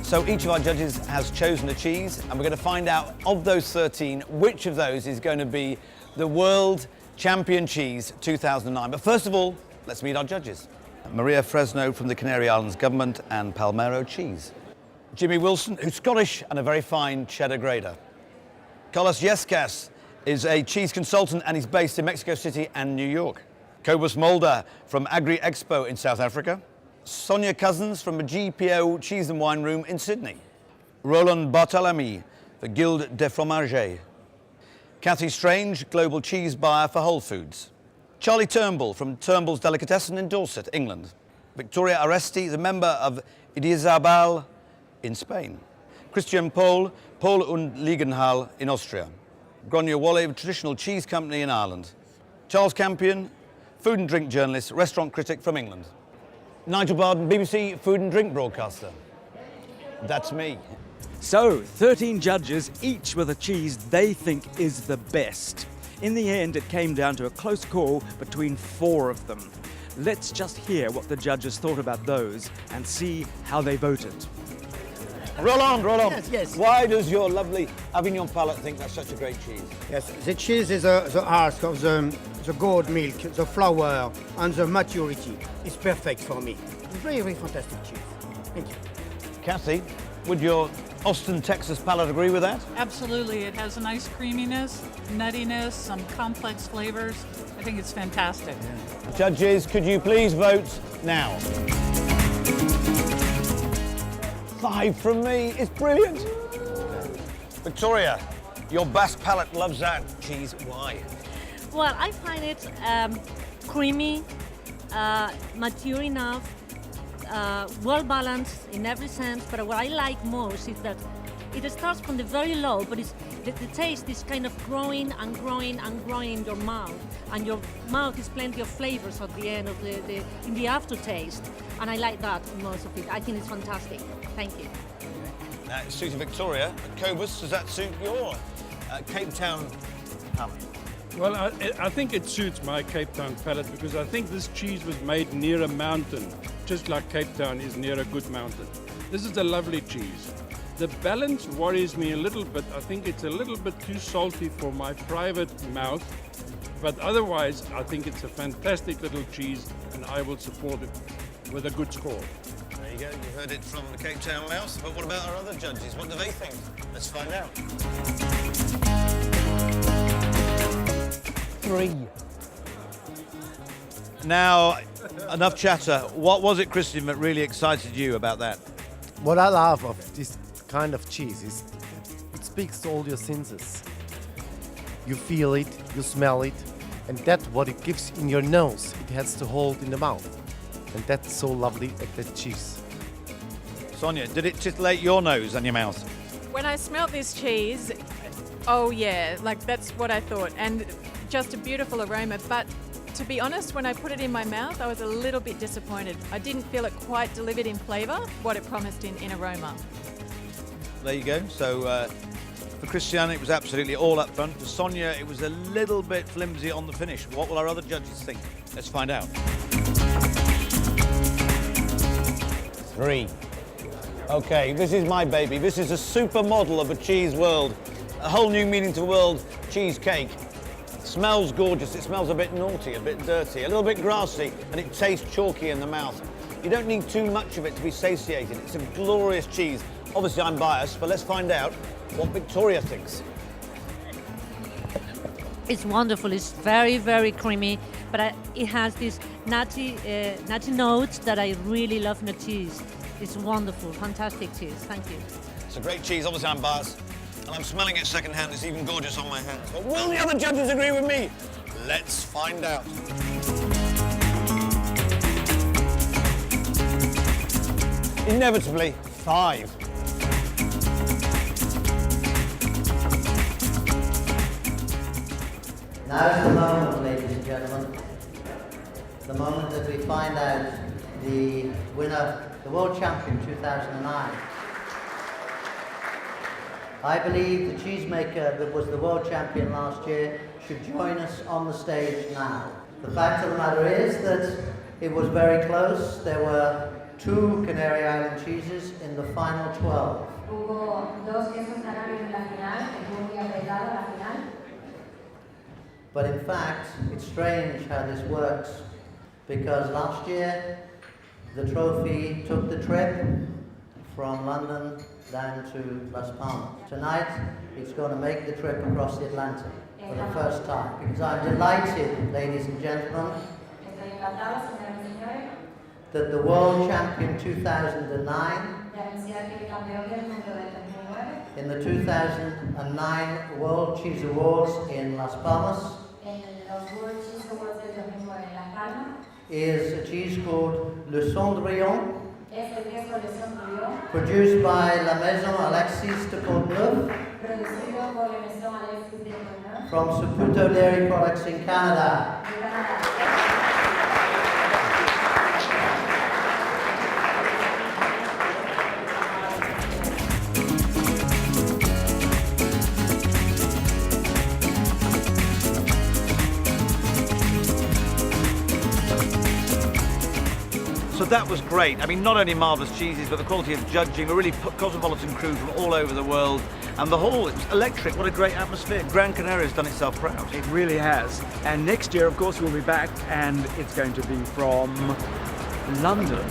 So each of our judges has chosen a cheese, and we're going to find out of those 13 which of those is going to be the World Champion Cheese 2009. But first of all, let's meet our judges. Maria Fresno from the Canary Islands Government and Palmero Cheese. Jimmy Wilson, who's Scottish and a very fine cheddar grader. Carlos Yescas is a cheese consultant and he's based in Mexico City and New York. Cobus Mulder from Agri Expo in South Africa. Sonia Cousins from the GPO Cheese and Wine Room in Sydney. Roland Barthelemy for Guilde des Fromagers. Kathy Strange, Global Cheese Buyer for Whole Foods. Charlie Turnbull from Turnbull's Delicatessen in Dorset, England. Victoria Aresti, the member of Idiazabal in Spain. Christian Paul und Liegenhall in Austria. Gronya Walle, Traditional Cheese Company in Ireland. Charles Campion, food and drink journalist, restaurant critic from England. Nigel Barden, BBC food and drink broadcaster. That's me. So, 13 judges, each with a cheese they think is the best. In the end, it came down to a close call between 4 of them. Let's just hear what the judges thought about those and see how they voted. Roland. Yes. Why does your lovely Avignon palate think that's such a great cheese? Yes, the cheese is the heart of the goat milk, the flour, and the maturity. It's perfect for me. It's very, very fantastic cheese. Thank you. Kathy, would your Austin, Texas palate agree with that? Absolutely. It has a nice creaminess, nuttiness, some complex flavors. I think it's fantastic. Yeah. Judges, could you please vote now? 5 from me. It's brilliant. Victoria, your Basque palate loves that cheese. Why? Well, I find it creamy, mature enough, well balanced in every sense. But what I like most is that it starts from the very low, but the taste is kind of growing and growing and growing in your mouth, and your mouth is plenty of flavors at the end of in the aftertaste. And I like that most of it. I think it's fantastic. Thank you. Now, it suits Victoria. Cobus, does that suit your Cape Town palate? Well, I think it suits my Cape Town palate because I think this cheese was made near a mountain, just like Cape Town is near a good mountain. This is a lovely cheese. The balance worries me a little bit. I think it's a little bit too salty for my private mouth, but otherwise I think it's a fantastic little cheese and I will support it with a good score. There you go, you heard it from the Cape Town Mouse, but what about our other judges? What do they think? Let's find out. 3. Now, enough chatter. What was it, Christian, that really excited you about that? What I love of this kind of cheese is it speaks to all your senses. You feel it, you smell it, and that's what it gives in your nose. It has to hold in the mouth. And that's so lovely at that cheese. Sonia, did it titillate your nose and your mouth? When I smelled this cheese, oh yeah, like that's what I thought. And just a beautiful aroma. But to be honest, when I put it in my mouth, I was a little bit disappointed. I didn't feel it quite delivered in flavour, what it promised in aroma. There you go. So for Christiane, it was absolutely all up front. For Sonia, it was a little bit flimsy on the finish. What will our other judges think? Let's find out. 3. Okay, this is my baby. This is a supermodel of a cheese world. A whole new meaning to the world, cheesecake. It smells gorgeous. It smells a bit naughty, a bit dirty, a little bit grassy, and it tastes chalky in the mouth. You don't need too much of it to be satiated. It's a glorious cheese. Obviously, I'm biased, but let's find out what Victoria thinks. It's wonderful. It's very, very creamy, but it has these nutty notes that I really love in the cheese. It's wonderful, fantastic cheese. Thank you. It's a great cheese. Obviously, I'm biased, and I'm smelling it secondhand. It's even gorgeous on my hands. But will the other judges agree with me? Let's find out. Inevitably, 5. Now is the moment, ladies and gentlemen, the moment that we find out the winner, the world champion 2009. I believe the cheesemaker that was the world champion last year should join us on the stage now. The fact of the matter is that it was very close. There were 2 Canary Island cheeses in the final 12. Hubo 2 quesos canarios en la final, estuvo muy apretado la final. But in fact, it's strange how this works, because last year the trophy took the trip from London down to Las Palmas. Tonight, it's going to make the trip across the Atlantic for the first time, because I'm delighted, ladies and gentlemen, Estoy encantado, señoras y señores, that the world champion 2009 de anunciar que el campeón del mundo del 2009 in the 2009 World Cheese Awards in Las Palmas en los World Cheese Awards del 2009 en Las Palmas is a cheese called Le Cendrillon, es el queso de Cendrillon, produced by La Maison Alexis de Courteneuve producido por la Maison Alexis de Courteneuve from Saputo Dairy Products in Canada. de Canadá. So that was great. I mean, not only marvellous cheeses, but the quality of judging, a really cosmopolitan crew from all over the world. And the whole, it was electric. What a great atmosphere. Gran Canaria has done itself proud. It really has. And next year, of course, we'll be back, and it's going to be from London.